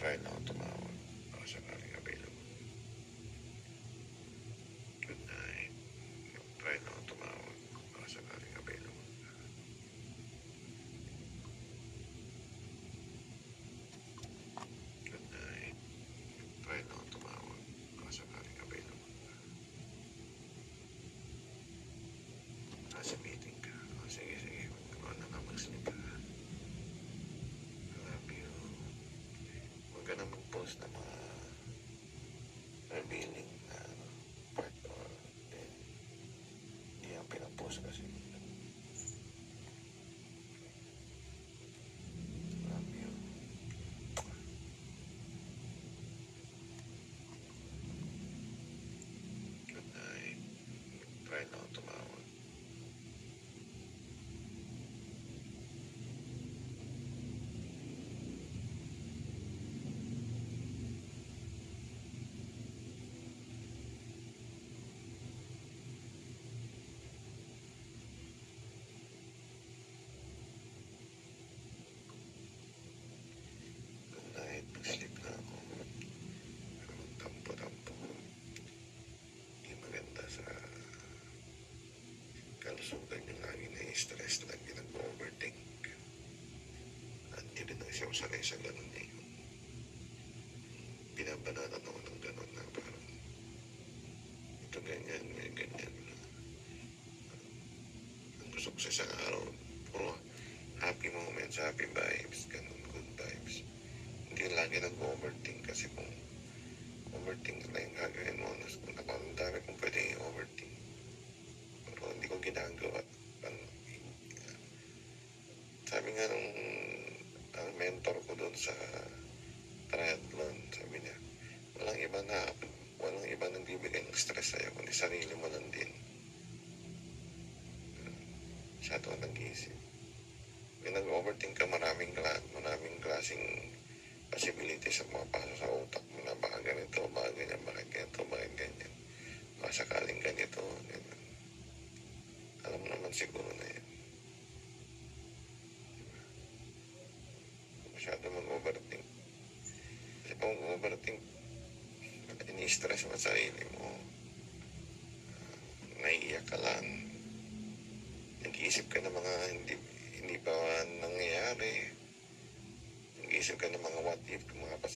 Try na ako tumawag. Baka sakaling available. Good night. Try na ako tumawag. Baka sakaling available. Good night. Try na ako tumawag. Baka sakaling available. Nasa meeting ka. O, sige. Huwag na mag-sleep ka. I love you. Huwag ka na mag-post na mga revealing na part or hindi ang pinapost kasi. Love you. Good night. Try na ako tumawag. Good night. Mag-sleep na ako. Pero magtampo-tampo. Hindi maganda sa kalusugan yung lagi na-stress, lagi nag-overthink. At hindi rin na siya sanay sa ganun eh. Binabanatan ako ng ganun na parang ito ganyan. Ang gusto ko sa isang araw, puro happy moments, happy vibes, ganun, good vibes. Hindi lagi nag-overthink kasi kung overthink na yung gagawin mo, ang dami kong pwedeng i-overthink. Pero hindi ko ginagawa. Sabi nga nung ang mentor ko doon sa triathlon, sabi niya, walang iba nagbibigay ng stress sa'yo, kundi sarili mo lang din. Masyado ka nag-iisip. May nag-overthink ka, maraming klaseng possibilities sa mga paso sa utak mo na baka ganito, baka ganyan, bakit ganito, bakit ganyan. Baka sakaling ganito, ganyan. Alam mo naman siguro na yan. Masyado mag-overthink. Kasi pag mag-overthink, ini-stress mo sa sarili mo. Naiiyak ka lang. Nag-iisip ka ng mga hindi pa nangyayari. Nag-iisip ka ng mga what if, mga